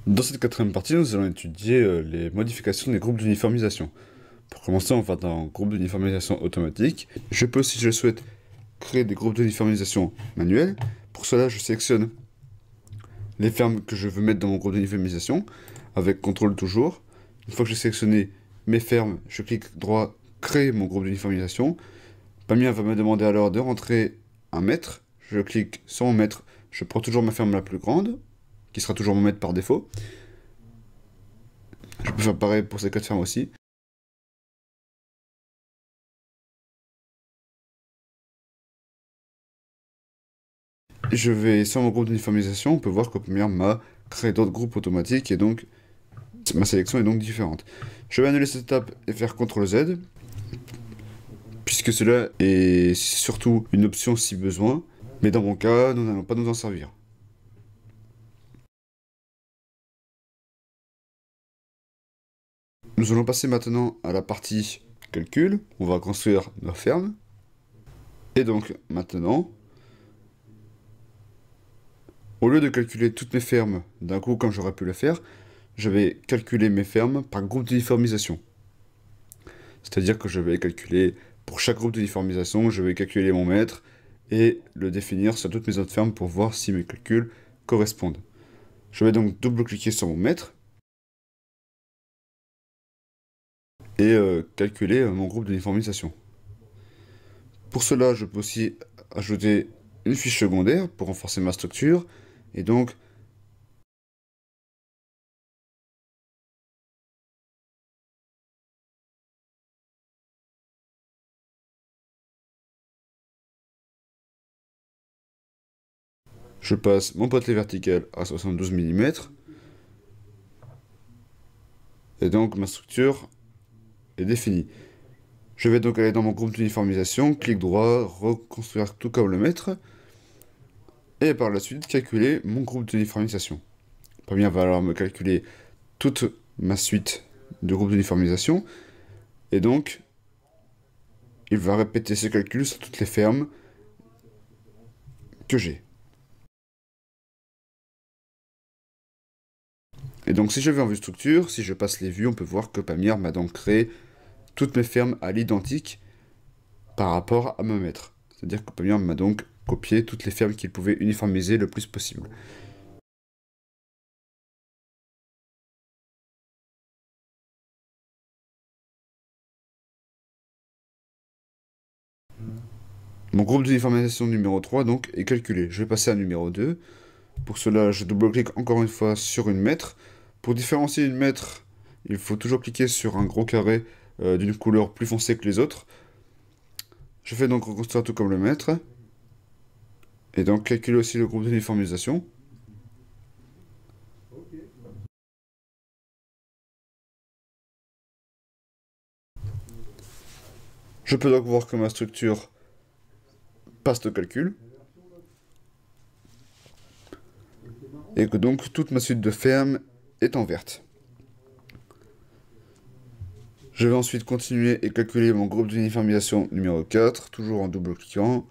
Dans cette quatrième partie, nous allons étudier les modifications des groupes d'uniformisation. Pour commencer, on va dans groupe d'uniformisation automatique. Je peux, si je le souhaite, créer des groupes d'uniformisation manuels. Pour cela, je sélectionne les fermes que je veux mettre dans mon groupe d'uniformisation, avec CTRL toujours. Une fois que j'ai sélectionné mes fermes, je clique droit, créer mon groupe d'uniformisation. Pamir va me demander alors de rentrer un mètre. Je clique sur mon mètre, je prends toujours ma ferme la plus grande, qui sera toujours mon mètre par défaut. Je peux faire pareil pour ces quatre fermes aussi. Je vais sur mon groupe d'uniformisation, on peut voir que Pamir m'a créé d'autres groupes automatiques et donc ma sélection est donc différente. Je vais annuler cette étape et faire CTRL Z, puisque cela est surtout une option si besoin, mais dans mon cas, nous n'allons pas nous en servir. Nous allons passer maintenant à la partie calcul. On va construire nos fermes. Et donc maintenant, au lieu de calculer toutes mes fermes d'un coup comme j'aurais pu le faire, je vais calculer mes fermes par groupe d'uniformisation. C'est-à-dire que je vais calculer pour chaque groupe d'uniformisation, je vais calculer mon mètre et le définir sur toutes mes autres fermes pour voir si mes calculs correspondent. Je vais donc double-cliquer sur mon mètre et calculer mon groupe d'uniformisation. Pour cela, je peux aussi ajouter une fiche secondaire pour renforcer ma structure et donc je passe mon potelet vertical à 72 mm. Et donc ma structure est définie. Je vais donc aller dans mon groupe d'uniformisation, clic droit, reconstruire tout comme le mètre. Et par la suite, calculer mon groupe d'uniformisation. Pamir va alors me calculer toute ma suite de groupes d'uniformisation. Et donc, il va répéter ce calcul sur toutes les fermes que j'ai. Et donc si je vais en vue structure, si je passe les vues, on peut voir que Pamir m'a donc créé toutes mes fermes à l'identique par rapport à mon mètre. C'est-à-dire que Pamir m'a donc copié toutes les fermes qu'il pouvait uniformiser le plus possible. Mon groupe d'uniformisation numéro 3 donc est calculé. Je vais passer à numéro 2. Pour cela, je double-clique encore une fois sur une mètre. Pour différencier une mètre, il faut toujours cliquer sur un gros carré d'une couleur plus foncée que les autres. Je fais donc reconstruire tout comme le mètre. Et donc calculer aussi le groupe d'uniformisation. Je peux donc voir que ma structure passe au calcul. Et que donc toute ma suite de fermes est en verte. Je vais ensuite continuer et calculer mon groupe d'uniformisation numéro 4, toujours en double-cliquant.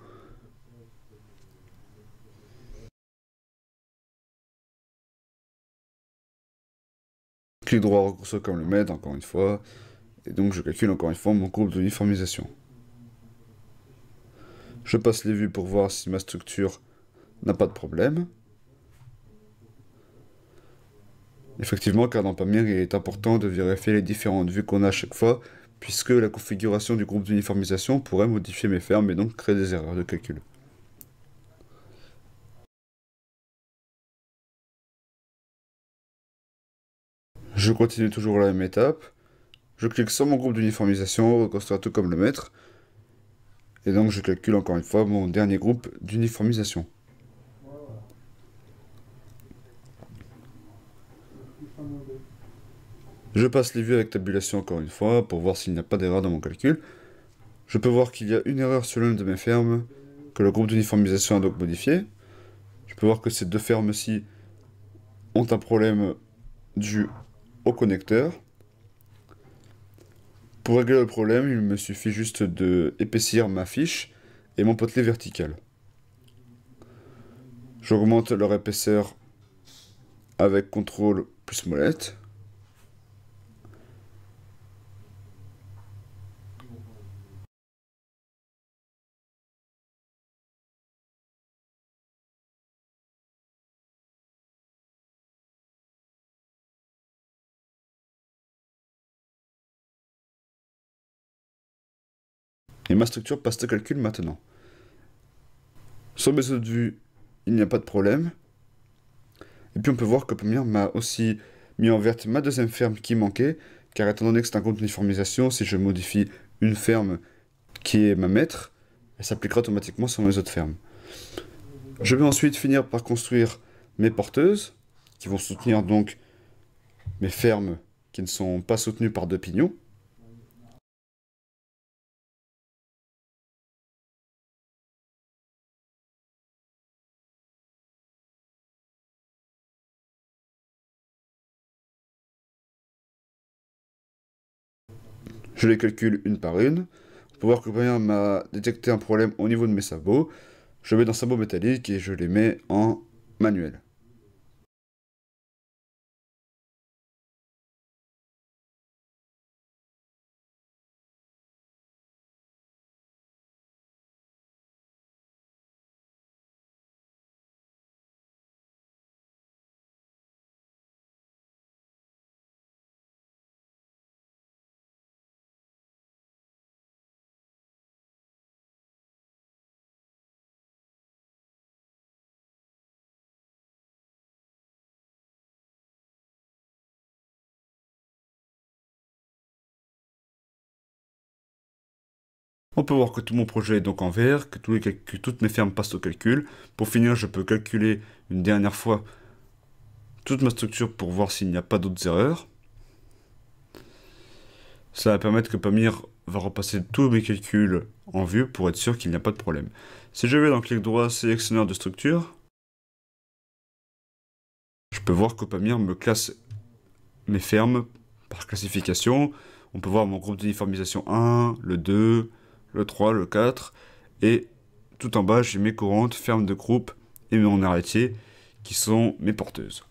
Clic droit, reconstruire comme le mètre, encore une fois. Et donc je calcule encore une fois mon groupe d'uniformisation. Je passe les vues pour voir si ma structure n'a pas de problème. Effectivement, car dans Pamir, il est important de vérifier les différentes vues qu'on a à chaque fois, puisque la configuration du groupe d'uniformisation pourrait modifier mes fermes et donc créer des erreurs de calcul. Je continue toujours la même étape. Je clique sur mon groupe d'uniformisation, reconstruire tout comme le mètre. Et donc je calcule encore une fois mon dernier groupe d'uniformisation. Je passe les vues avec tabulation encore une fois pour voir s'il n'y a pas d'erreur dans mon calcul. Je peux voir qu'il y a une erreur sur l'une de mes fermes, que le groupe d'uniformisation a donc modifié. Je peux voir que ces deux fermes-ci ont un problème dû au connecteur. Pour régler le problème, il me suffit juste de épaissir ma fiche et mon potelet vertical. J'augmente leur épaisseur avec CTRL plus molette. Et ma structure passe au calcul maintenant. Sur mes autres vues, il n'y a pas de problème. Et puis on peut voir que Pamir m'a aussi mis en verte ma deuxième ferme qui manquait, car étant donné que c'est un groupe d'uniformisation, si je modifie une ferme qui est ma maître, elle s'appliquera automatiquement sur mes autres fermes. Je vais ensuite finir par construire mes porteuses, qui vont soutenir donc mes fermes qui ne sont pas soutenues par 2 pignons. Je les calcule une par une. Pour voir que Pamir m'a détecté un problème au niveau de mes sabots, je mets dans sabots métalliques et je les mets en manuel. On peut voir que tout mon projet est donc en vert, que toutes mes fermes passent au calcul. Pour finir, je peux calculer une dernière fois toute ma structure pour voir s'il n'y a pas d'autres erreurs. Ça va permettre que Pamir va repasser tous mes calculs en vue pour être sûr qu'il n'y a pas de problème. Si je vais dans clic droit, sélectionneur de structure, je peux voir que Pamir me classe mes fermes par classification. On peut voir mon groupe d'uniformisation 1, le 2, le 3, le 4, et tout en bas, j'ai mes courantes, fermes de groupe et mon arrêtier qui sont mes porteuses.